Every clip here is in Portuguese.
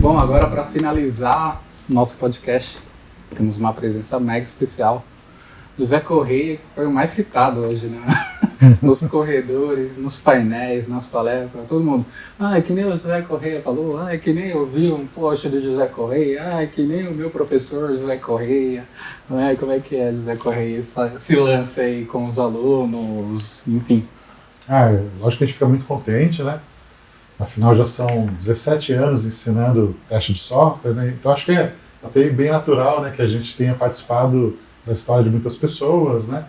Bom, agora para finalizar nosso podcast, temos uma presença mega especial. José Correia, que foi o mais citado hoje, né? Nos corredores, nos painéis, nas palestras, todo mundo. É que nem o José Correia falou, é que nem eu vi um post do José Correia, é que nem o meu professor José Correia. Como é que é, José Correia, esse lance aí com os alunos, enfim. Lógico que a gente fica muito contente, né? Afinal, já são 17 anos ensinando teste de software, né? Então acho que é até bem natural, né, que a gente tenha participado da história de muitas pessoas, né?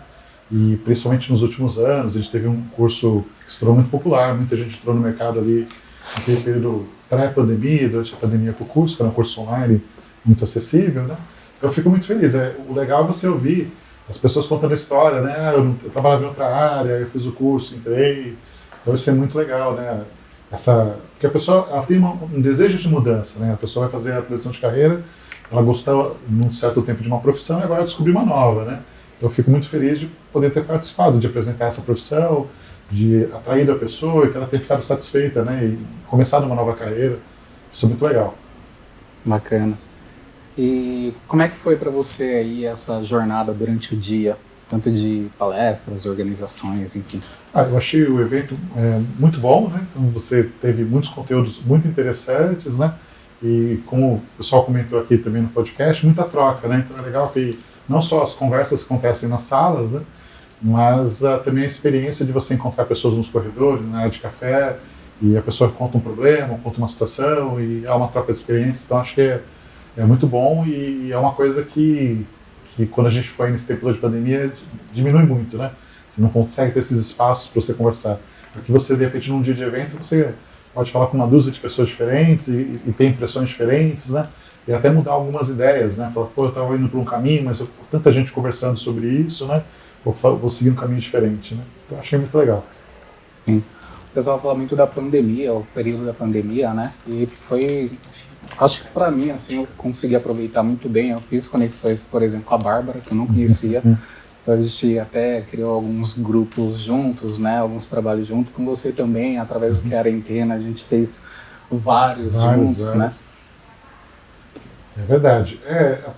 E principalmente nos últimos anos, a gente teve um curso que se tornou muito popular, muita gente entrou no mercado ali naquele período pré-pandemia, durante a pandemia com o curso, que era um curso online muito acessível, né? Eu fico muito feliz. O legal é você ouvir as pessoas contando a história, né? Eu trabalhava em outra área, eu fiz o curso, entrei. Então isso é muito legal, né? Porque a pessoa ela tem um desejo de mudança, né? A pessoa vai fazer a transição de carreira, ela gostou num certo tempo de uma profissão e agora descobriu uma nova, né? Então eu fico muito feliz de poder ter participado, de apresentar essa profissão, de atrair a pessoa e que ela tenha ficado satisfeita, né? E começado uma nova carreira. Isso é muito legal. Bacana. E como é que foi para você aí essa jornada durante o dia, tanto de palestras, organizações, enfim? Eu achei o evento muito bom, né? Então você teve muitos conteúdos muito interessantes, né? E como o pessoal comentou aqui também no podcast, muita troca, né? Então é legal que não só as conversas acontecem nas salas, né? Mas também a experiência de você encontrar pessoas nos corredores, na área de café, e a pessoa conta um problema, conta uma situação, e há uma troca de experiência. Então acho que é muito bom e é uma coisa que quando a gente ficou aí nesse tempo de pandemia, diminui muito, né? Você não consegue ter esses espaços para você conversar. Porque você, de repente, num dia de evento, você pode falar com uma dúzia de pessoas diferentes e ter impressões diferentes, né? E até mudar algumas ideias, né? Falar, eu estava indo por um caminho, mas tanta gente conversando sobre isso, né? Vou seguir um caminho diferente, né? Então, achei muito legal. Sim. O pessoal fala muito da pandemia, o período da pandemia, né? E foi... Acho que para mim, assim, eu consegui aproveitar muito bem. Eu fiz conexões, por exemplo, com a Bárbara, que eu não conhecia. Então a gente até criou alguns grupos juntos, né? Alguns trabalhos junto com você também, através do Quarentena, a gente fez vários juntos, né? É verdade.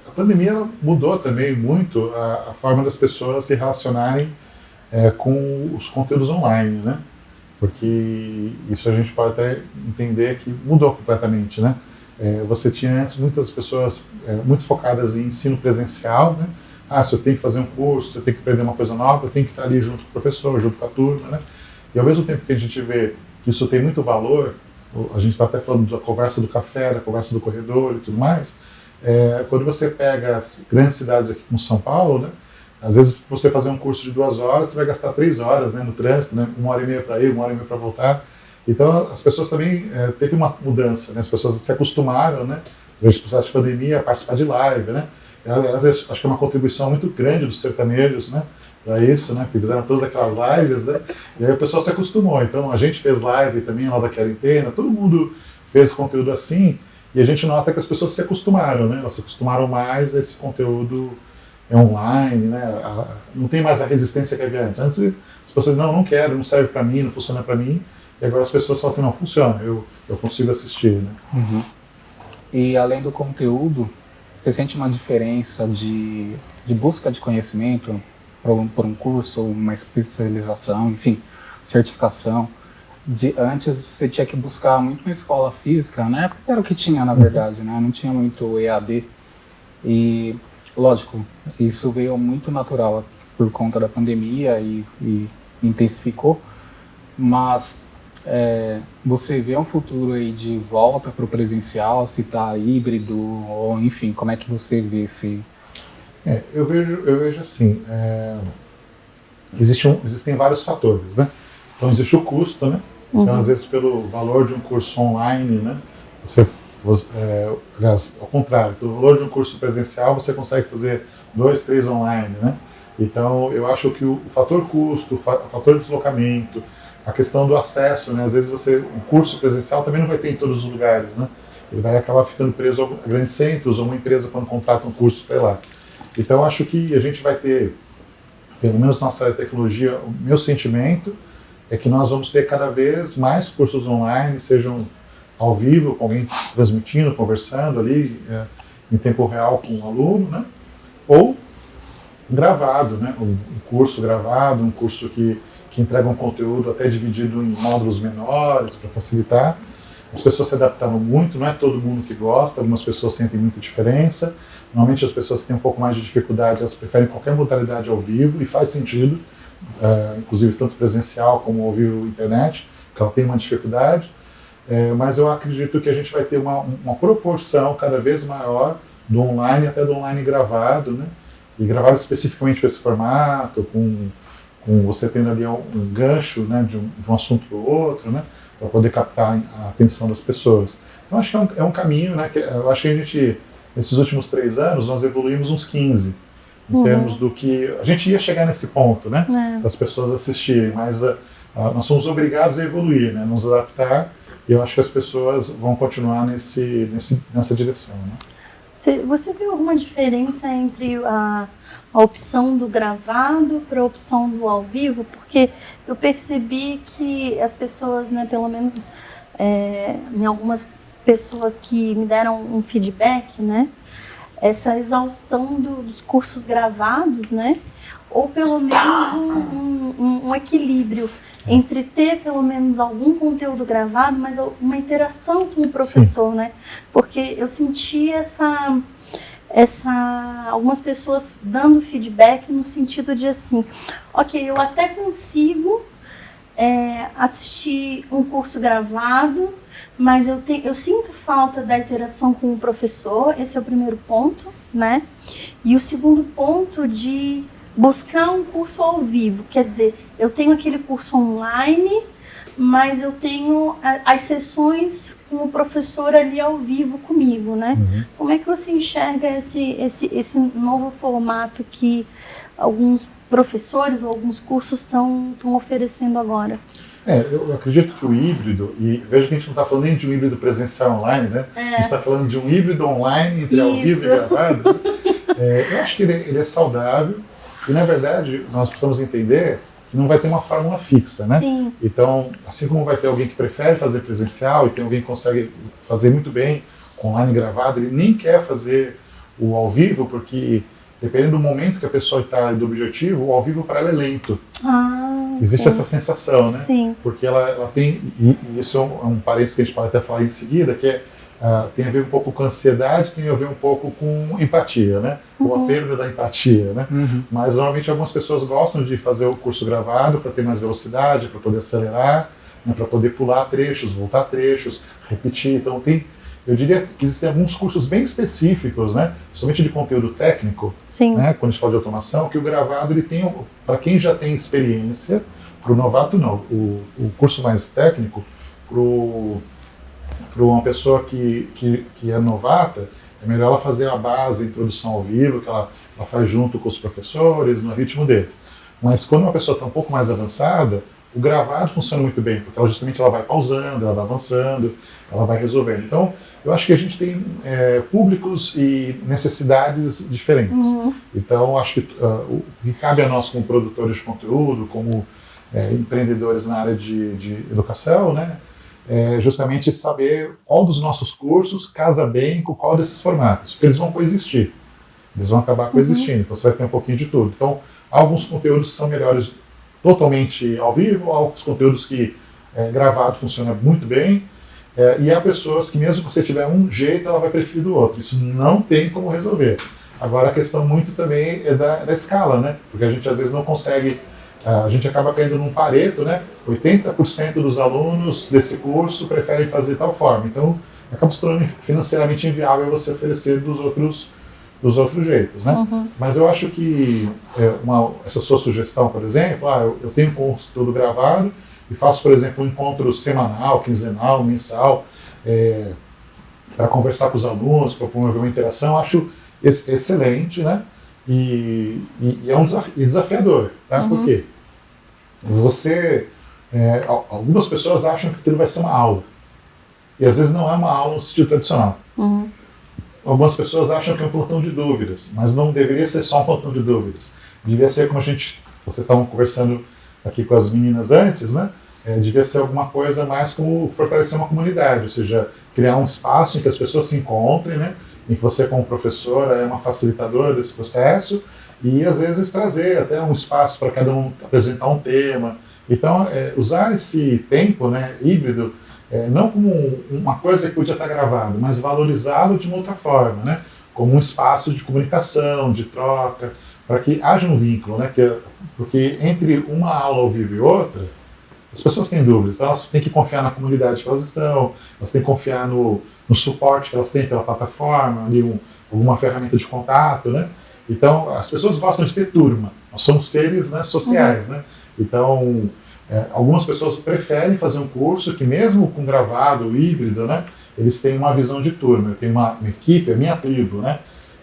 A pandemia mudou também muito a forma das pessoas se relacionarem com os conteúdos online, né? Porque isso a gente pode até entender que mudou completamente, né? Você tinha antes muitas pessoas muito focadas em ensino presencial, né? Se eu tenho que fazer um curso, se eu tenho que aprender uma coisa nova, eu tenho que estar ali junto com o professor, junto com a turma, né? E ao mesmo tempo que a gente vê que isso tem muito valor, a gente está até falando da conversa do café, da conversa do corredor e tudo mais, quando você pega as grandes cidades aqui como São Paulo, né? Às vezes, para você fazer um curso de 2 horas, você vai gastar 3 horas, né, no trânsito, né? 1h30 para ir, 1h30 para voltar. Então, as pessoas também teve uma mudança, né? As pessoas se acostumaram, né? Durante o processo de pandemia, a participar de live, né? Aliás, acho que é uma contribuição muito grande dos sertanejos, né? Para isso, né? Que fizeram todas aquelas lives, né? E aí o pessoal se acostumou. Então, a gente fez live também lá da Quarentena, todo mundo fez conteúdo assim, e a gente nota que as pessoas se acostumaram, né? Elas se acostumaram mais a esse conteúdo online, né? Não tem mais a resistência que havia antes. Antes as pessoas não quero, não serve para mim, não funciona para mim. E agora as pessoas falam assim, não, funciona, eu consigo assistir, né? Uhum. E além do conteúdo, você sente uma diferença de busca de conhecimento por um curso, uma especialização, enfim, certificação? Antes você tinha que buscar muito uma escola física, né? Porque era o que tinha, na verdade, né? Não tinha muito EAD. E, lógico, isso veio muito natural por conta da pandemia e intensificou, mas você vê um futuro aí de volta para o presencial, se está híbrido, ou enfim, como é que você vê esse... Eu vejo assim, existem vários fatores, né? Então existe o custo, né? Então às vezes pelo valor de um curso online, né? Aliás, ao contrário, pelo valor de um curso presencial você consegue fazer 2, 3 online, né? Então eu acho que o fator custo, o fator deslocamento, a questão do acesso, né? Às vezes um curso presencial também não vai ter em todos os lugares, né? Ele vai acabar ficando preso a grandes centros ou uma empresa quando contrata um curso para ir lá. Então acho que a gente vai ter, pelo menos na nossa área de tecnologia, o meu sentimento é que nós vamos ter cada vez mais cursos online, sejam ao vivo, com alguém transmitindo, conversando ali em tempo real com o aluno, né? Ou gravado, né? Um curso gravado, um curso que entrega um conteúdo até dividido em módulos menores para facilitar. As pessoas se adaptaram muito, não é todo mundo que gosta, algumas pessoas sentem muita diferença. Normalmente as pessoas que têm um pouco mais de dificuldade, elas preferem qualquer modalidade ao vivo, e faz sentido, inclusive tanto presencial como ao vivo internet, porque ela tem uma dificuldade. Mas eu acredito que a gente vai ter uma proporção cada vez maior do online até do online gravado, né? E gravado especificamente para esse formato, com você tendo ali um gancho, né, de um assunto para o outro, né, para poder captar a atenção das pessoas. Então acho que é um caminho, né, que eu acho que a gente, nesses últimos 3 anos, nós evoluímos uns 15, em termos do que a gente ia chegar nesse ponto, né, das pessoas assistirem, mas nós somos obrigados a evoluir, né, nos adaptar, e eu acho que as pessoas vão continuar nessa direção, né. Você viu alguma diferença entre a opção do gravado para a opção do ao vivo? Porque eu percebi que as pessoas, né, pelo menos em algumas pessoas que me deram um feedback, né, essa exaustão dos cursos gravados, né, ou pelo menos um equilíbrio entre ter pelo menos algum conteúdo gravado, mas uma interação com o professor, né? Porque eu senti algumas pessoas dando feedback no sentido de assim, ok, eu até consigo assistir um curso gravado, mas eu sinto falta da interação com o professor. Esse é o primeiro ponto, né? E o segundo ponto de buscar um curso ao vivo, quer dizer, eu tenho aquele curso online, mas eu tenho as sessões com o professor ali ao vivo comigo, né? Como é que você enxerga esse novo formato que alguns professores ou alguns cursos estão oferecendo agora? Eu acredito que o híbrido, e veja que a gente não está falando nem de um híbrido presencial online, né? A gente está falando de um híbrido online entre ao vivo e gravado. Eu acho que ele é saudável. E, na verdade, nós precisamos entender que não vai ter uma fórmula fixa, né? Sim. Então, assim como vai ter alguém que prefere fazer presencial e tem alguém que consegue fazer muito bem online gravado, ele nem quer fazer o ao vivo, porque dependendo do momento que a pessoa está e do objetivo, o ao vivo para ela é lento. Existe essa sensação, né? Sim. Porque ela tem, e isso é um parênteses que a gente pode até falar em seguida, que tem a ver um pouco com ansiedade, tem a ver um pouco com empatia, né? Ou a perda da empatia, né? Mas normalmente algumas pessoas gostam de fazer o curso gravado para ter mais velocidade, para poder acelerar, né? Para poder pular trechos, voltar trechos, repetir. Então eu diria que existem alguns cursos bem específicos, né? Somente de conteúdo técnico, né? Quando a gente fala de automação, que o gravado ele tem, para quem já tem experiência, para o novato não. O curso mais técnico, para uma pessoa que é novata, é melhor ela fazer a base, a introdução ao vivo, que ela faz junto com os professores, no ritmo deles. Mas quando uma pessoa está um pouco mais avançada, o gravado funciona muito bem, porque ela vai pausando, ela vai avançando, ela vai resolvendo. Então, eu acho que a gente tem públicos e necessidades diferentes. Então, acho que o que cabe a nós como produtores de conteúdo, como empreendedores na área de educação, né? Justamente saber qual dos nossos cursos casa bem com qual desses formatos, porque eles vão coexistir, eles vão acabar coexistindo, então você vai ter um pouquinho de tudo. Então, alguns conteúdos são melhores totalmente ao vivo, alguns conteúdos que gravado funciona muito bem, e há pessoas que mesmo que você tiver um jeito, ela vai preferir do outro, isso não tem como resolver. Agora a questão muito também é da escala, né? Porque a gente às vezes não consegue. A gente acaba caindo num pareto, né? 80% dos alunos desse curso preferem fazer de tal forma. Então, acaba se tornando financeiramente inviável você oferecer dos outros jeitos, né? Mas eu acho que essa sua sugestão, por exemplo, eu tenho um conteúdo gravado e faço, por exemplo, um encontro semanal, quinzenal, mensal, para conversar com os alunos, para promover uma interação, acho excelente, né? E é um desafiador, tá? Por quê? Algumas pessoas acham que aquilo vai ser uma aula. E às vezes não é uma aula no sentido tradicional. Algumas pessoas acham que é um plantão de dúvidas, mas não deveria ser só um plantão de dúvidas. Deveria ser como vocês estavam conversando aqui com as meninas antes, né? devia ser alguma coisa mais como fortalecer uma comunidade, ou seja, criar um espaço em que as pessoas se encontrem, né? Em que você, como professora, é uma facilitadora desse processo e, às vezes, trazer até um espaço para cada um apresentar um tema. Então, usar esse tempo, né, híbrido, não como uma coisa que podia estar gravado, mas valorizá-lo de uma outra forma, né? Como um espaço de comunicação, de troca, para que haja um vínculo, né? Porque entre uma aula ao vivo e outra, as pessoas têm dúvidas, então elas têm que confiar na comunidade que elas estão, elas têm que confiar no suporte que elas têm pela plataforma, ali alguma ferramenta de contato, né? Então, as pessoas gostam de ter turma, nós somos seres, né, sociais, né? Então, algumas pessoas preferem fazer um curso que, mesmo com gravado, híbrido, né, eles têm uma visão de turma. Eu tenho uma equipe, a minha tribo, né,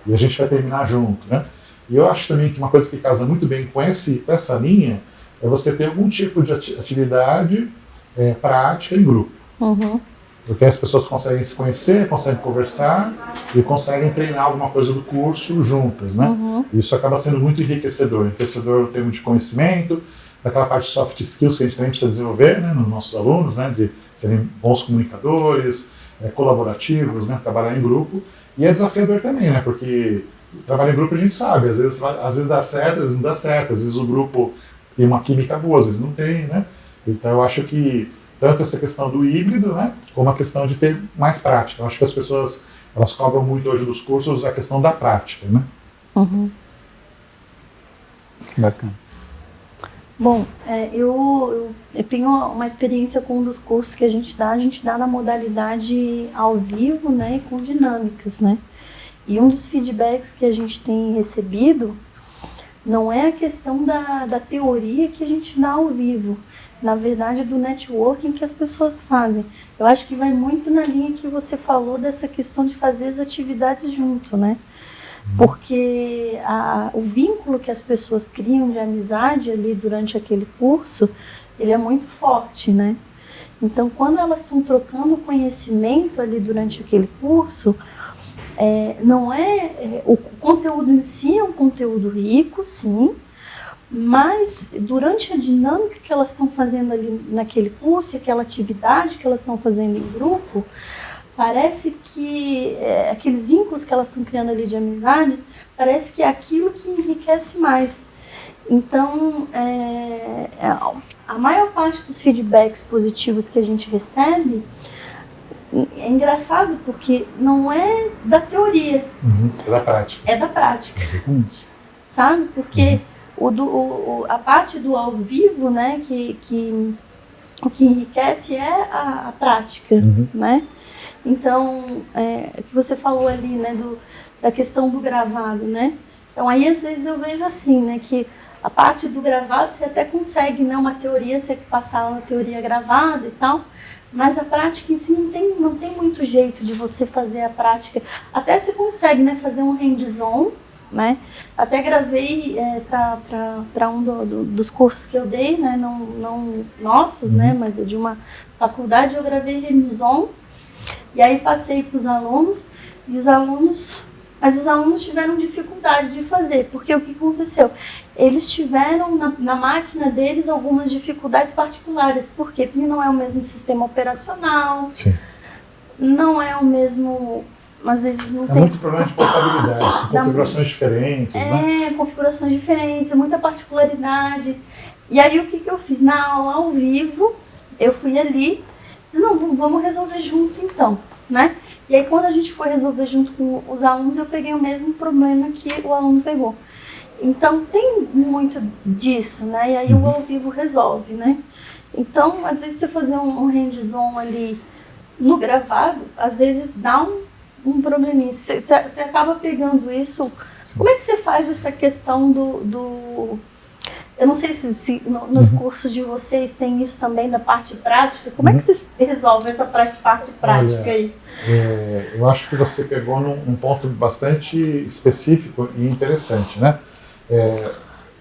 e a gente vai terminar junto, né. E eu acho também que uma coisa que casa muito bem com essa linha é você ter algum tipo de atividade prática em grupo. Uhum. Porque as pessoas conseguem se conhecer, conseguem conversar e conseguem treinar alguma coisa do curso juntas, né? Uhum. Isso acaba sendo muito enriquecedor. Enriquecedor no termo de conhecimento, daquela parte de soft skills que a gente também precisa desenvolver, né, nos nossos alunos, né, de serem bons comunicadores, colaborativos, né, trabalhar em grupo. E é desafiador também, né, porque trabalhar em grupo a gente sabe, às vezes dá certo, às vezes não dá certo, às vezes o grupo tem uma química boa, às vezes não tem, né? Então eu acho que tanto essa questão do híbrido, né, como a questão de ter mais prática. Eu acho que as pessoas, elas cobram muito hoje dos cursos a questão da prática, né? Uhum. Bacana. Bom, eu tenho uma experiência com um dos cursos que a gente dá na modalidade ao vivo, né, e com dinâmicas, né? E um dos feedbacks que a gente tem recebido não é a questão da teoria que a gente dá ao vivo, na verdade do networking que as pessoas fazem. Eu acho que vai muito na linha que você falou dessa questão de fazer as atividades junto, né? Porque o vínculo que as pessoas criam de amizade ali durante aquele curso, ele é muito forte, né? Então, quando elas estão trocando conhecimento ali durante aquele curso, o conteúdo em si é um conteúdo rico, sim, mas durante a dinâmica que elas estão fazendo ali naquele curso, aquela atividade que elas estão fazendo em grupo, parece que aqueles vínculos que elas estão criando ali de amizade, parece que é aquilo que enriquece mais. Então, a maior parte dos feedbacks positivos que a gente recebe é engraçado, porque não é da teoria. É da prática. É da prática. Sabe? Porque a parte do ao vivo, né, que o que enriquece é a prática, né? Então, o que você falou ali, né, da questão do gravado, né? Então, aí às vezes eu vejo assim, né, que a parte do gravado você até consegue, né, uma teoria, você passar uma teoria gravada e tal, mas a prática em si não tem muito jeito de você fazer a prática. Até você consegue, né, fazer um hands-on, né? Até gravei para um dos cursos que eu dei, né, não nossos, né, mas de uma faculdade, eu gravei hands-on. E aí passei para os alunos, mas os alunos tiveram dificuldade de fazer, porque o que aconteceu? Eles tiveram na máquina deles algumas dificuldades particulares, por quê? Porque não é o mesmo sistema operacional, Sim. Não é o mesmo, às vezes não tem... muito problema de portabilidade, são configurações diferentes, né? Configurações diferentes, muita particularidade. E aí o que eu fiz? Na aula ao vivo, eu fui ali, não, vamos resolver junto então, né? E aí quando a gente foi resolver junto com os alunos, eu peguei o mesmo problema que o aluno pegou. Então tem muito disso, né? E aí o ao vivo resolve, né? Então, às vezes você fazer um hands-on ali no gravado, às vezes dá um probleminha. Você acaba pegando isso. Sim. Como é que você faz essa questão do eu não sei se nos cursos de vocês tem isso também da parte prática. Como é que vocês resolvem essa parte prática aí? Eu acho que você pegou num ponto bastante específico e interessante, né?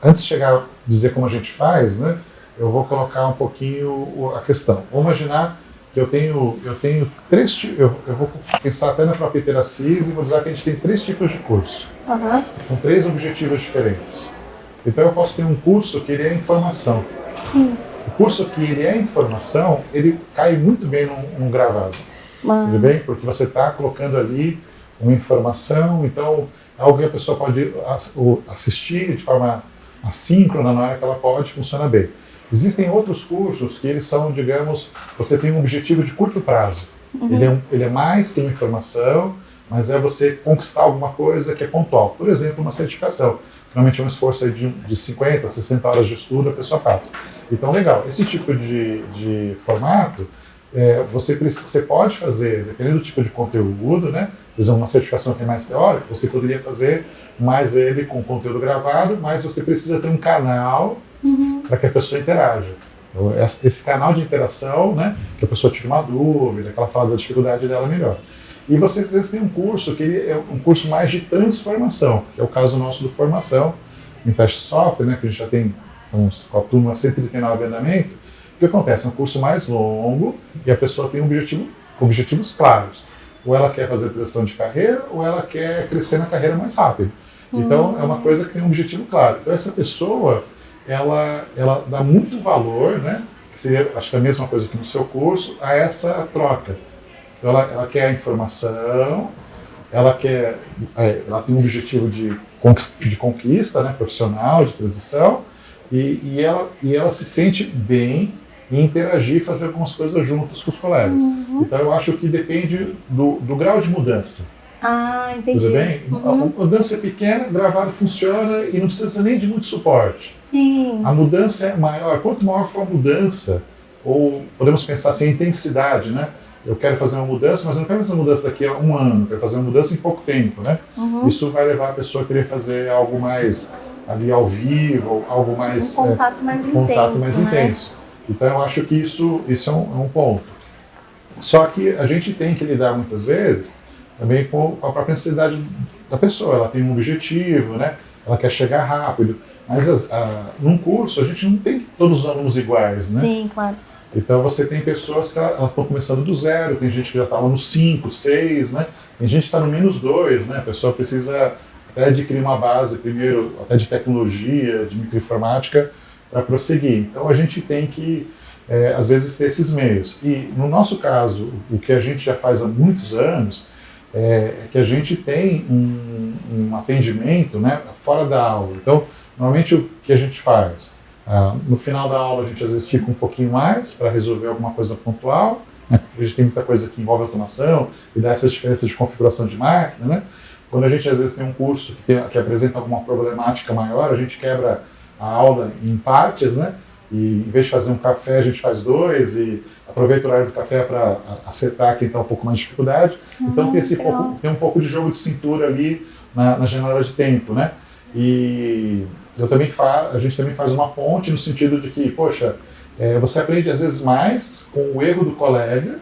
Antes de chegar a dizer como a gente faz, né, eu vou colocar um pouquinho a questão. Vamos imaginar que eu tenho três tipos, eu vou pensar até na própria Iteracis e vou dizer que a gente tem 3 tipos de curso, com 3 objetivos diferentes. Então eu posso ter um curso que ele é informação. Sim. O curso que ele é informação, ele cai muito bem num gravado. Tudo bem? Porque você está colocando ali uma informação, então algo que a pessoa pode assistir de forma assíncrona na hora que ela pode, funciona bem. Existem outros cursos que eles são, digamos, você tem um objetivo de curto prazo. Ele é mais que uma informação, mas é você conquistar alguma coisa que é pontual. Por exemplo, uma certificação. Normalmente é um esforço aí de 50, 60 horas de estudo, a pessoa passa. Então, legal. Esse tipo de formato, você pode fazer, dependendo do tipo de conteúdo, né? Por exemplo, uma certificação que é mais teórica, você poderia fazer mais ele com conteúdo gravado, mas você precisa ter um canal para que a pessoa interaja. Então, esse canal de interação, né? Que a pessoa tire uma dúvida, que ela fala da dificuldade dela melhor. E você, às vezes, tem um curso que ele é um curso mais de transformação, que é o caso nosso do Formação, em teste de software, né, que a gente já tem com a turma 139 andamento. O que acontece? É um curso mais longo e a pessoa tem objetivos claros. Ou ela quer fazer transição de carreira, ou ela quer crescer na carreira mais rápido. Então, é uma coisa que tem um objetivo claro. Então, essa pessoa, ela dá muito valor, né, que seria, acho que é a mesma coisa que no seu curso, a essa troca. Então, ela quer a informação, ela tem um objetivo de conquista, né, profissional, de transição, e ela se sente bem em interagir e fazer algumas coisas juntos com os colegas. Então, eu acho que depende do grau de mudança. Ah, entendi. Tudo bem? A mudança é pequena, gravado funciona e não precisa nem de muito suporte. Sim. A mudança é maior. Quanto maior for a mudança, ou podemos pensar assim, a intensidade, né? Eu quero fazer uma mudança, mas eu não quero fazer uma mudança daqui a um ano, eu quero fazer uma mudança em pouco tempo, né? Isso vai levar a pessoa a querer fazer algo mais ali ao vivo, algo mais... Um contato mais intenso. Então eu acho que isso é um ponto. Só que a gente tem que lidar muitas vezes também com a própria ansiedade da pessoa. Ela tem um objetivo, né? Ela quer chegar rápido. Mas num curso a gente não tem todos os alunos iguais, né? Sim, claro. Então você tem pessoas que elas estão começando do zero, tem gente que já está lá no 5, 6, né? Tem gente que está no -2, né? A pessoa precisa até adquirir uma base primeiro, até de tecnologia, de microinformática, para prosseguir. Então a gente tem que, às vezes, ter esses meios. E no nosso caso, o que a gente já faz há muitos anos é que a gente tem um atendimento, né, fora da aula. Então, normalmente o que a gente faz? No final da aula a gente às vezes fica um pouquinho mais para resolver alguma coisa pontual, né? A gente tem muita coisa que envolve automação e dá essas diferenças de configuração de máquina, né? Quando a gente às vezes tem um curso que apresenta alguma problemática maior, a gente quebra a aula em partes, né? E em vez de fazer um café, a gente faz 2 e aproveita o horário do café para acertar quem está um pouco mais de dificuldade. Então tem um pouco de jogo de cintura ali na janela de tempo, né? E a gente também faz uma ponte no sentido de que, poxa, você aprende às vezes mais com o erro do colega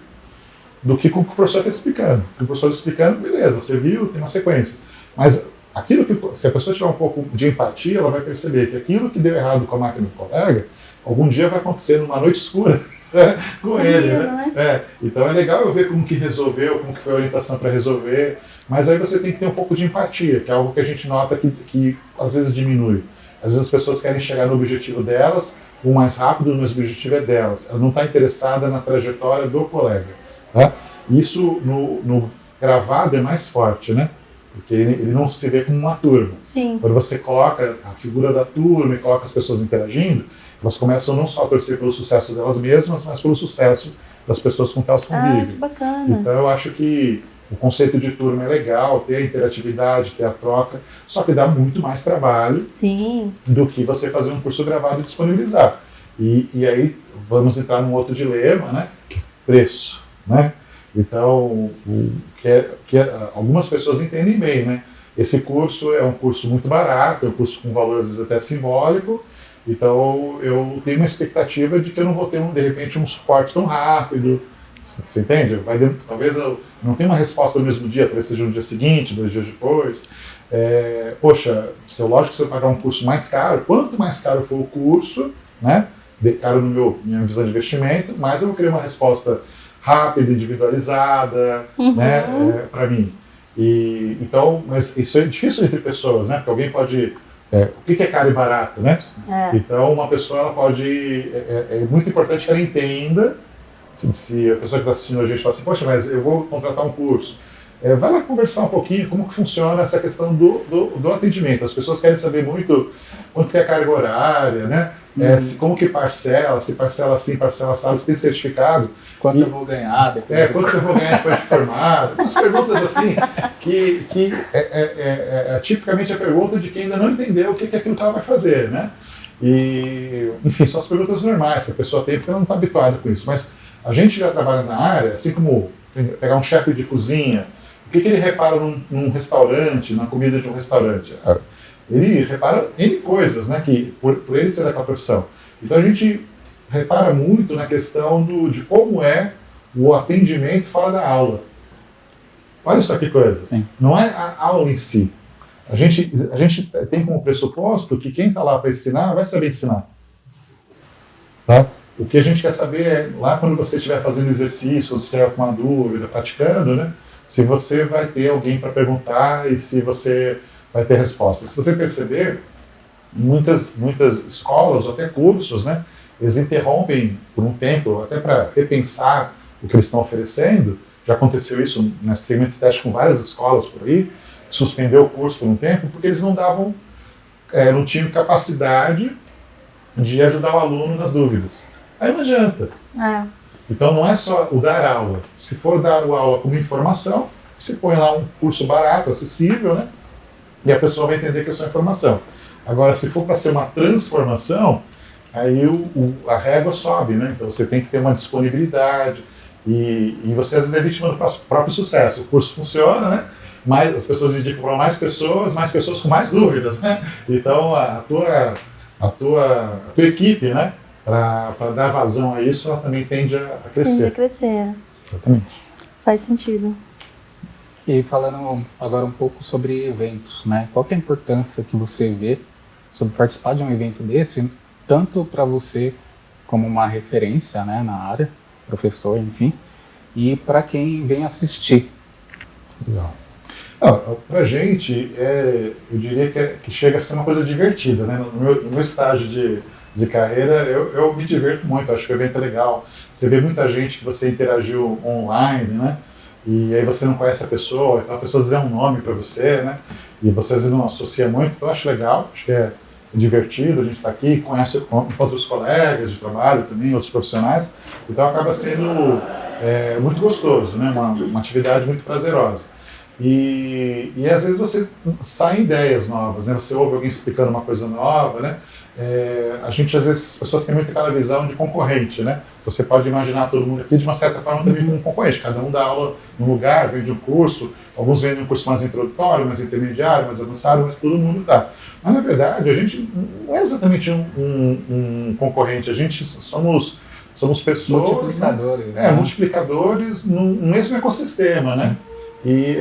do que com o que o professor está explicando. O professor está explicando, beleza, você viu, tem uma sequência. Mas se a pessoa tiver um pouco de empatia, ela vai perceber que aquilo que deu errado com a máquina do colega, algum dia vai acontecer numa noite escura com ele, né? Então é legal eu ver como que resolveu, como que foi a orientação para resolver, mas aí você tem que ter um pouco de empatia, que é algo que a gente nota que às vezes diminui. Às vezes as pessoas querem chegar no objetivo delas o mais rápido, mas o objetivo é delas. Ela não está interessada na trajetória do colega. Tá? Isso no gravado é mais forte, né? Porque ele não se vê como uma turma. Sim. Quando você coloca a figura da turma e coloca as pessoas interagindo, elas começam não só a torcer pelo sucesso delas mesmas, mas pelo sucesso das pessoas com que elas convivem. Que bacana. Então eu acho que o conceito de turma é legal, ter a interatividade, ter a troca, só que dá muito mais trabalho do que você fazer um curso gravado e disponibilizar. E aí vamos entrar num outro dilema, né? Preço, né? Então, algumas pessoas entendem bem, né? Esse curso é um curso muito barato, é um curso com valor às vezes até simbólico, então eu tenho uma expectativa de que eu não vou ter, de repente, um suporte tão rápido. Você entende? Talvez eu não tenha uma resposta no mesmo dia, talvez seja no dia seguinte, 2 dias depois. Poxa, lógico que se eu pagar um curso mais caro, quanto mais caro for o curso, né, caro minha visão de investimento, mais eu vou querer uma resposta rápida, individualizada, né, para mim. Então, mas isso é difícil entre pessoas, né, porque alguém pode o que é caro e barato, né? Então, uma pessoa ela pode... É muito importante que ela entenda, se a pessoa que está assistindo a gente fala assim, poxa, mas eu vou contratar um curso, vai lá conversar um pouquinho como que funciona essa questão do atendimento. As pessoas querem saber muito quanto que é a carga horária, né? Como que parcela, se parcela assim, parcela assado, se tem certificado. Quanto eu vou ganhar depois? Quanto eu vou ganhar depois de formado. Umas perguntas assim, que tipicamente a pergunta de quem ainda não entendeu o que é aquilo que ela vai fazer, né? E, enfim, são as perguntas normais que a pessoa tem, porque ela não está habituada com isso. Mas a gente já trabalha na área, assim como pegar um chefe de cozinha, o que ele repara num restaurante, na comida de um restaurante? Ele repara N coisas, né, que, por ele ser daquela profissão. Então a gente repara muito na questão de como é o atendimento fora da aula. Olha só que coisa. Sim. Não é a aula em si. A gente tem como pressuposto que quem está lá para ensinar vai saber ensinar. Tá? O que a gente quer saber é, lá quando você estiver fazendo exercício, ou se tiver com uma dúvida, praticando, né, se você vai ter alguém para perguntar e se você vai ter resposta. Se você perceber, muitas escolas ou até cursos, né, eles interrompem por um tempo, até para repensar o que eles estão oferecendo. Já aconteceu isso nesse segmento de teste com várias escolas por aí, suspendeu o curso por um tempo, porque eles não tinham capacidade de ajudar o aluno nas dúvidas. Aí não adianta. Então não é só o dar aula. Se for dar aula como informação, você põe lá um curso barato, acessível, né? E a pessoa vai entender que é só informação. Agora, se for para ser uma transformação, aí a régua sobe, né? Então você tem que ter uma disponibilidade e você às vezes é vítima do próprio sucesso. O curso funciona, né? Mas as pessoas indicam para mais pessoas com mais dúvidas, né? Então a tua equipe, né? Para dar vazão a isso, ela também tende a crescer. Tende a crescer. Exatamente. Faz sentido. E falando agora um pouco sobre eventos, né? Qual que é a importância que você vê sobre participar de um evento desse, tanto para você como uma referência, né, na área, professor, enfim, e para quem vem assistir? Legal. Para a gente, eu diria que chega a ser uma coisa divertida, né? No meu estágio de carreira, eu me diverto muito, acho que o evento é legal. Você vê muita gente que você interagiu online, né? E aí você não conhece a pessoa, então a pessoa diz um nome para você, né? E você às vezes não associa muito, então eu acho legal, acho que é divertido, a gente está aqui, conhece outros colegas de trabalho também, outros profissionais, então acaba sendo muito gostoso, né? Uma atividade muito prazerosa. E às vezes você sai ideias novas, né? Você ouve alguém explicando uma coisa nova, né? A gente, às vezes, as pessoas têm muito aquela visão de concorrente, né? Você pode imaginar todo mundo aqui, de uma certa forma, também como um concorrente. Cada um dá aula num lugar, vende um curso, alguns vendem um curso mais introdutório, mais intermediário, mais avançado, mas todo mundo dá. Mas, na verdade, a gente não é exatamente um concorrente, a gente somos pessoas... Multiplicadores. Né? Multiplicadores num mesmo ecossistema, né? E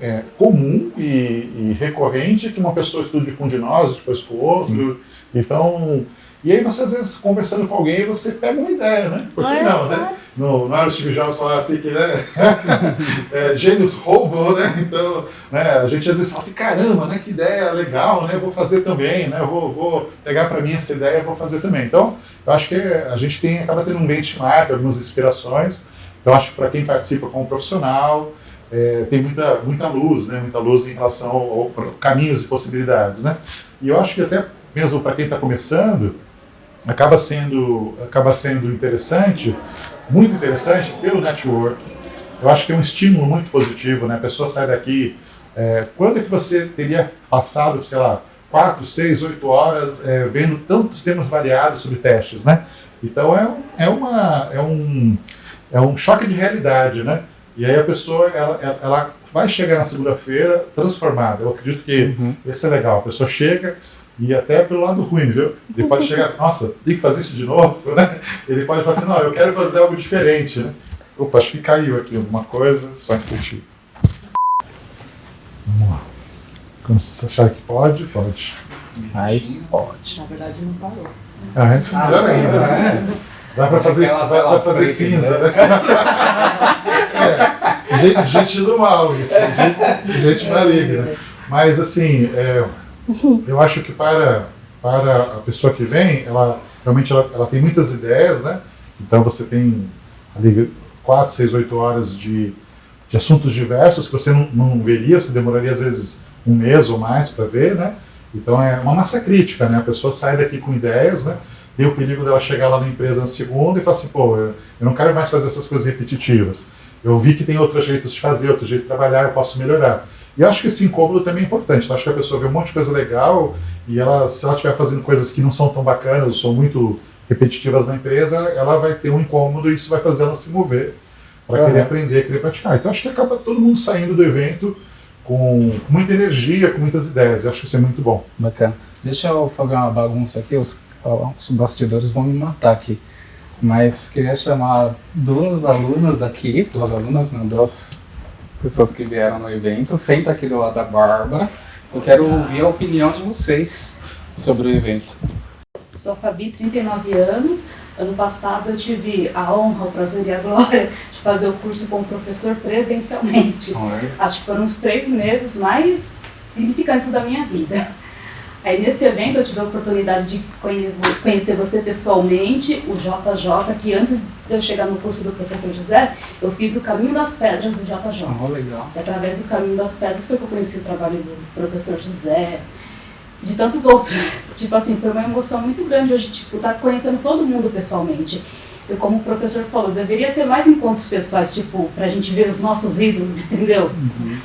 é comum e recorrente que uma pessoa estude com um de nós, depois com o outro. Então, e aí você às vezes conversando com alguém, você pega uma ideia, né? Por que não, né? No era o Steve Jobs falar assim que, né? Gênios roubam, né? Então, né, a gente às vezes fala assim, caramba, né? Que ideia legal, né? Eu vou fazer também, né? Eu vou pegar para mim essa ideia e vou fazer também. Então, eu acho que a gente acaba tendo um benchmark, algumas inspirações. Então, acho que para quem participa como profissional, tem muita luz, né? Muita luz em relação ao caminhos e possibilidades, né? E eu acho que até mesmo para quem está começando, acaba sendo interessante, muito interessante pelo network. Eu acho que é um estímulo muito positivo, né? A pessoa sai daqui, quando é que você teria passado, sei lá, 4, 6, 8 horas vendo tantos temas variados sobre testes, né? Então é um choque de realidade, né? E aí a pessoa, ela vai chegar na segunda-feira transformada. Eu acredito que esse é legal. A pessoa chega e até pelo lado ruim, viu? Ele pode chegar, nossa, tem que fazer isso de novo, né? Ele pode falar assim, não, eu quero fazer algo diferente, né? Opa, acho que caiu aqui alguma coisa, só instantinho. Vamos lá. Quando você achar que pode. Aí pode. Na verdade não parou. Isso é melhor ainda, né? Dá pra fazer cinza, né? Gente do mal, isso. Gente maligna. Mas, assim, Eu acho que para a pessoa que vem, realmente ela tem muitas ideias, né? Então você tem ali 4, 6, 8 horas de assuntos diversos que você não veria, você demoraria às vezes um mês ou mais para ver, né? Então é uma massa crítica, né? A pessoa sai daqui com ideias, né? Tem o perigo dela chegar lá na empresa na segunda e falar assim, pô, eu não quero mais fazer essas coisas repetitivas. Eu vi que tem outros jeitos de fazer, outro jeito de trabalhar, eu posso melhorar. E eu acho que esse incômodo também é importante. Eu acho que a pessoa vê um monte de coisa legal e se ela estiver fazendo coisas que não são tão bacanas, ou são muito repetitivas na empresa, ela vai ter um incômodo e isso vai fazer ela se mover para querer aprender, querer praticar. Então acho que acaba todo mundo saindo do evento com muita energia, com muitas ideias. Eu acho que isso é muito bom. Bacana. Deixa eu fazer uma bagunça aqui, os bastidores vão me matar aqui. Mas queria chamar duas alunas, não, duas pessoas que vieram no evento. Senta aqui do lado da Bárbara. Eu quero ouvir a opinião de vocês sobre o evento. Sou a Fabi, 39 anos. Ano passado eu tive a honra, o prazer e a glória de fazer o curso com o professor presencialmente. Acho que foram os 3 meses mais significantes da minha vida. Aí nesse evento eu tive a oportunidade de conhecer você pessoalmente, o JJ, que antes de eu chegar no curso do professor José, eu fiz o Caminho das Pedras do JJ. Legal. E através do Caminho das Pedras foi que eu conheci o trabalho do professor José, de tantos outros. Tipo assim, foi uma emoção muito grande hoje, tipo, estar conhecendo todo mundo pessoalmente. Eu, como o professor falou, deveria ter mais encontros pessoais, tipo, pra gente ver os nossos ídolos, entendeu?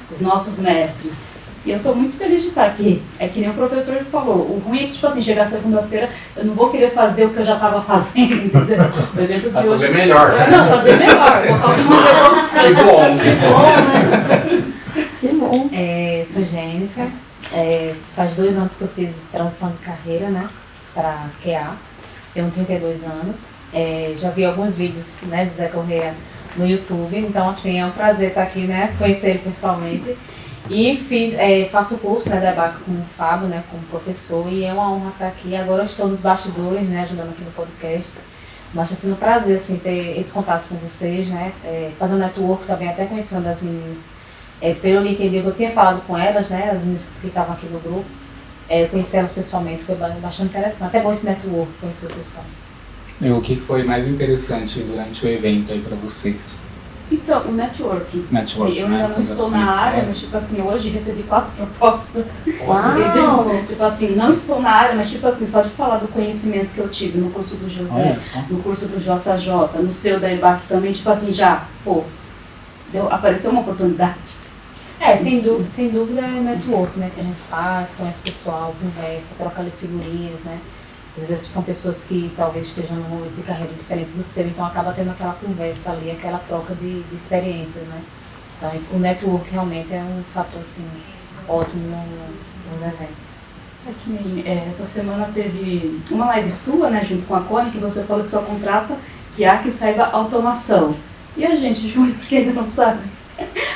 Os nossos mestres. E eu tô muito feliz de estar aqui. É que nem o professor falou, o ruim é que, tipo assim, chegar segunda-feira, eu não vou querer fazer o que eu já estava fazendo, entendeu? O evento de hoje... Fazer melhor. Não, fazer melhor. Vou fazer uma evolução. Que bom, né? Que bom. Sou Jennifer. Faz 2 anos que eu fiz transição de carreira, né, para QA. Tenho 32 anos. Já vi alguns vídeos, né, de Zé Correia no YouTube. Então, assim, é um prazer estar aqui, né, conhecer ele pessoalmente. E faço o curso, né, da EBAC com o Fábio, né, como professor, e é uma honra estar aqui. Agora eu estou nos bastidores, né, ajudando aqui no podcast. Mas está sendo um prazer, assim, ter esse contato com vocês, né, fazer um network também, até conheci uma das meninas pelo LinkedIn, eu tinha falado com elas, né, as meninas que estavam aqui no grupo, conheci elas pessoalmente, foi bastante interessante. Até bom esse network, conhecer o pessoal. E o que foi mais interessante durante o evento aí para vocês? Então, o networking. Eu ainda não estou na área, mas tipo assim, hoje recebi 4 propostas. Uau! Tipo assim, não estou na área, mas tipo assim, só de falar do conhecimento que eu tive no curso do José, no curso do JJ, no seu da EBAC também, tipo assim, apareceu uma oportunidade. Sem dúvida é network, né, que a gente faz, conhece o pessoal, conversa, troca ali figurinhas, né. Às vezes são pessoas que talvez estejam num momento de carreira diferente do seu, então acaba tendo aquela conversa ali, aquela troca de experiências, né. Então o network realmente é um fator, assim, ótimo nos eventos. Essa semana teve uma live sua, né, junto com a Cone, que você falou que só contrata que saiba automação. E a gente, Júnior, porque ainda não sabe,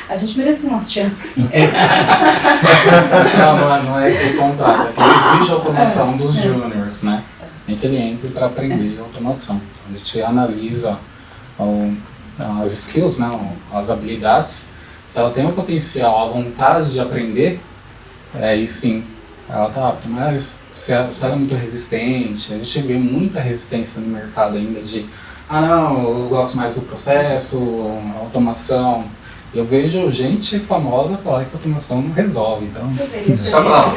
a gente merece uma chance. Não é que contrato, é que exige automação dos juniors, né? Nem que ele entre para aprender automação. A gente analisa as skills, né? As habilidades. Se ela tem o potencial, a vontade de aprender, aí sim, ela está apta. Mas se ela é muito resistente, a gente vê muita resistência no mercado ainda de não, eu gosto mais do processo, automação. Eu vejo gente famosa falar que a automação não resolve, então... Deixa pra lá.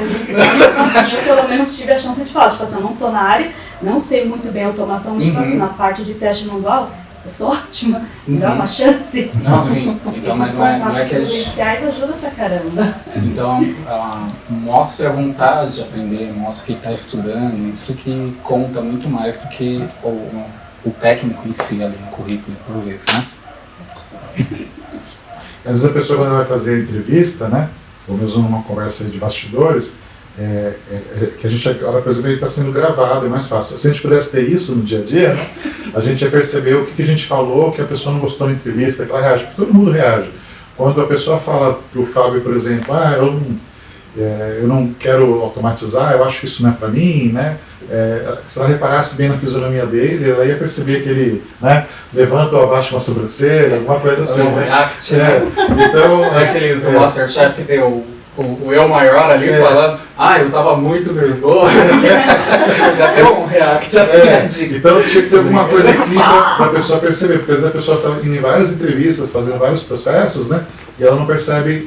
Eu pelo menos tive a chance de falar, tipo assim, eu não estou na área, não sei muito bem a automação, mas tipo assim, na parte de teste manual, eu sou ótima, me dá uma chance. Não, sim, então, mas não é que a gente... presenciais ajuda pra caramba. Então, mostre a vontade de aprender, mostre que está estudando, isso que conta muito mais do que o técnico em si ali no currículo, por vezes, né? Às vezes a pessoa, quando vai fazer a entrevista, né, ou mesmo numa conversa de bastidores, que a gente agora, por exemplo, ele está sendo gravado, é mais fácil. Se a gente pudesse ter isso no dia a dia, né, a gente ia perceber o que a gente falou, que a pessoa não gostou na entrevista, que ela reage, porque todo mundo reage. Quando a pessoa fala para o Fábio, por exemplo, eu não quero automatizar, eu acho que isso não é para mim, né? Se ela reparasse bem na fisionomia dele, ela ia perceber que ele, né, levanta ou abaixa uma sobrancelha, alguma coisa assim. React, Então, aquele do Masterchef que deu o eu maior ali falando, eu tava muito nervoso. Já deu um react assim. Então tinha que ter alguma coisa assim para a pessoa perceber, porque às vezes a pessoa está indo em várias entrevistas, fazendo vários processos, né? E ela não percebe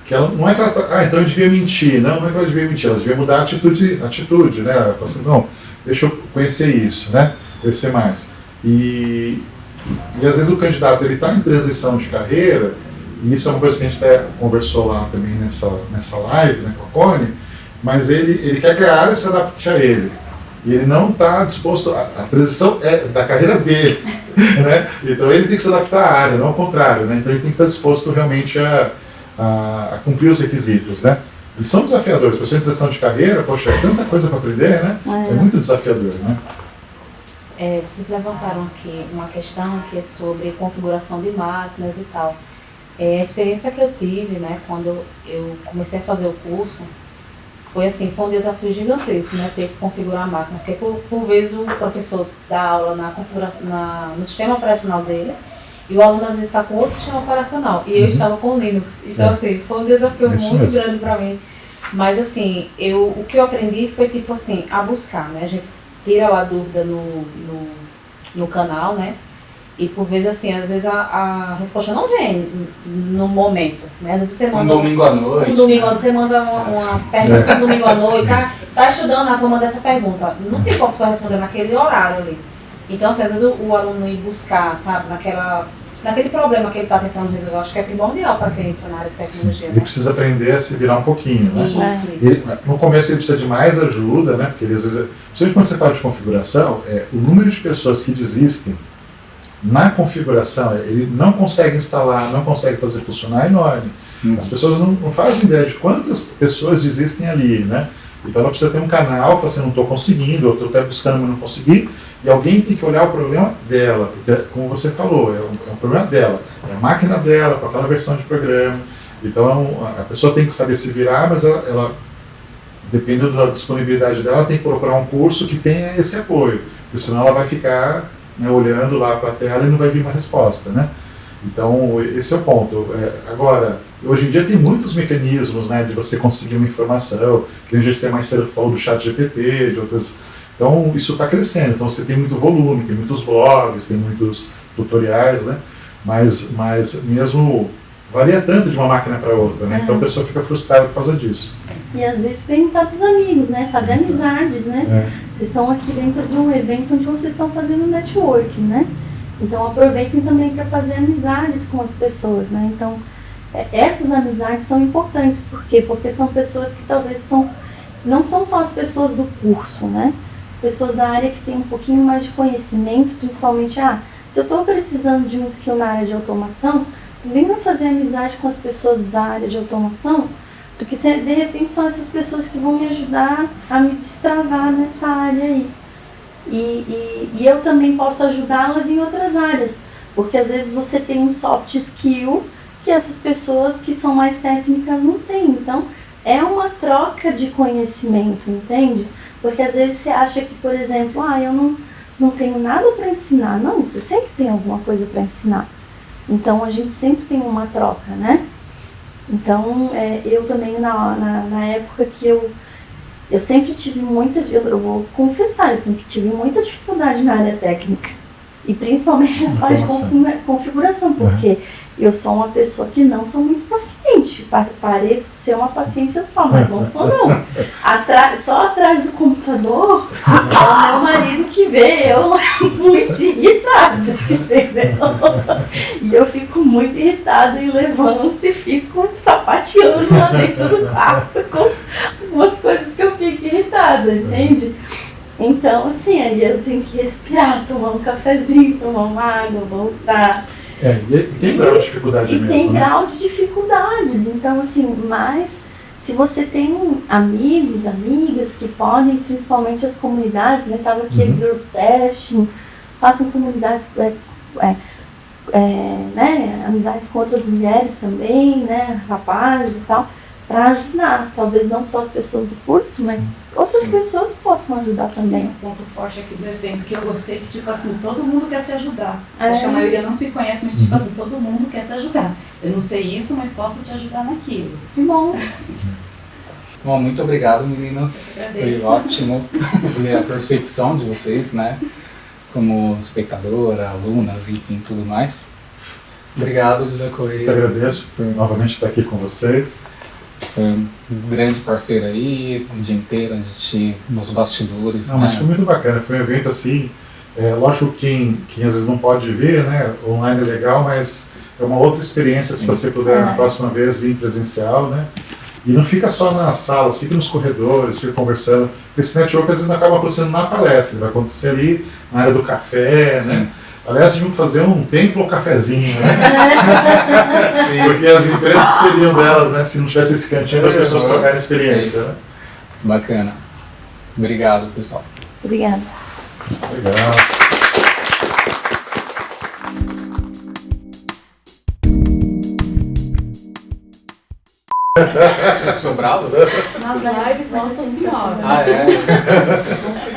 que ela não é que ela tá, então eu devia mentir. Não é que ela devia mentir, ela devia mudar a atitude, né? Ela fala assim, não, deixa eu conhecer isso, né? Conhecer mais. E às vezes o candidato ele está em transição de carreira, e isso é uma coisa que a gente até conversou lá também nessa live, né, com a Connie, mas ele quer que a área se adapte a ele. E ele não está disposto, a transição é da carreira dele, né? Então ele tem que se adaptar à área, não ao contrário, né? Então ele tem que estar disposto realmente a cumprir os requisitos, né? E são desafiadores. Para a sua transição de carreira, poxa, é tanta coisa para aprender, né? É muito desafiador, né? Vocês levantaram aqui uma questão que é sobre configuração de máquinas e tal. A experiência que eu tive, né, quando eu comecei a fazer o curso, foi um desafio gigantesco, né, ter que configurar a máquina, porque por vezes o professor dá aula na configuração, no sistema operacional dele, e o aluno às vezes está com outro sistema operacional, e eu estava com o Linux. Então, foi um desafio muito grande para mim. Mas, o que eu aprendi foi, a buscar, né, a gente tira lá dúvida no canal, né, e por vezes, às vezes a resposta não vem no momento, né? Às vezes você manda um domingo à noite. Você manda uma pergunta um domingo à noite, tá estudando, vou mandar essa pergunta. Não tem como só responder naquele horário ali. Então, às vezes o aluno ir buscar, sabe, naquele problema que ele está tentando resolver, acho que é primordial para quem entra na área de tecnologia. Ele precisa aprender a se virar um pouquinho, né? Isso. No começo ele precisa de mais ajuda, né? Porque ele, às vezes, principalmente quando você fala de configuração, o número de pessoas que desistem na configuração, ele não consegue instalar, não consegue fazer funcionar, é enorme. As pessoas não fazem ideia de quantas pessoas desistem ali, né? Então ela precisa ter um canal, fala assim, não estou conseguindo, eu estou até buscando, mas não consegui, e alguém tem que olhar o problema dela, porque, como você falou, é um problema dela, é a máquina dela, com aquela versão de programa. Então a pessoa tem que saber se virar, mas ela dependendo da disponibilidade dela, ela tem que procurar um curso que tenha esse apoio, porque senão ela vai ficar, né, olhando lá para a tela e não vai vir uma resposta, né? Então, esse é o ponto. Agora, hoje em dia tem muitos mecanismos, né, de você conseguir uma informação, que a gente tem mais cedo falou do chat GPT, de outras... Então, isso está crescendo. Então, você tem muito volume, tem muitos blogs, tem muitos tutoriais, né? Mas mesmo varia tanto de uma máquina para outra, né? Então, a pessoa fica frustrada por causa disso. E às vezes perguntar para os amigos, né? Fazer amizades, né? Vocês estão aqui dentro de um evento onde vocês estão fazendo networking, né? Então aproveitem também para fazer amizades com as pessoas, né? Então essas amizades são importantes, por quê? Porque são pessoas que talvez não são só as pessoas do curso, né? As pessoas da área que têm um pouquinho mais de conhecimento, principalmente, se eu estou precisando de um skill na área de automação, venha fazer amizade com as pessoas da área de automação, porque de repente são essas pessoas que vão me ajudar a me destravar nessa área aí. E eu também posso ajudá-las em outras áreas, porque às vezes você tem um soft skill que essas pessoas que são mais técnicas não têm. Então, é uma troca de conhecimento, entende? Porque às vezes você acha que, por exemplo, eu não tenho nada para ensinar. Não, você sempre tem alguma coisa para ensinar. Então, a gente sempre tem uma troca, né? Então, eu também, na época que eu sempre tive eu vou confessar, eu sempre tive muita dificuldade na área técnica. E principalmente na parte de configuração, porque eu sou uma pessoa que não sou muito paciente. Pareço ser uma paciência só, mas não sou não. Só atrás do computador é o meu marido que vê eu lá muito irritada, entendeu? E eu fico muito irritada e levanto e fico sapateando lá dentro do quarto com umas coisas que eu fico irritada, entende? Então, assim, aí eu tenho que respirar, tomar um cafezinho, tomar uma água, voltar. E tem grau de dificuldade mesmo, tem né? grau de dificuldades. Então, assim, mas se você tem amigos, amigas que podem, principalmente as comunidades, né? Tava aqui Girls Testing, façam comunidades, né? Amizades com outras mulheres também, né? Rapazes e tal. para ajudar. Talvez não só as pessoas do curso, mas outras pessoas que possam ajudar também. Um ponto forte aqui do evento que eu gostei, que tipo assim, todo mundo quer se ajudar. É. Acho que a maioria não se conhece, mas tipo assim, todo mundo quer se ajudar. Eu não sei isso, mas posso te ajudar naquilo. Que bom. Bom, muito obrigado, meninas. Eu Foi agradeço. ótimo ver a percepção de vocês, né? Como espectadora, alunas, enfim, tudo mais. Obrigado, José Eu que Correia. agradeço por novamente estar aqui com vocês. Foi um grande parceiro aí, o dia inteiro, a gente nos bastidores. Não, mas né? foi muito bacana, foi um evento assim, lógico que quem às vezes não pode vir, né, online é legal, mas é uma outra experiência se você puder na próxima vez vir presencial, né, e não fica só nas salas, fica nos corredores, fica conversando, porque esse network às vezes não acaba acontecendo na palestra, vai acontecer ali na área do café, né. Aliás, deviam fazer um templo cafezinho, né? Porque as empresas que seriam delas, né? Se não tivesse esse cantinho para as pessoas trocarem experiência, né? Bacana. Obrigado, pessoal. Obrigada. Legal. Sou bravo? Nas lives, nossa senhora. Ah, é?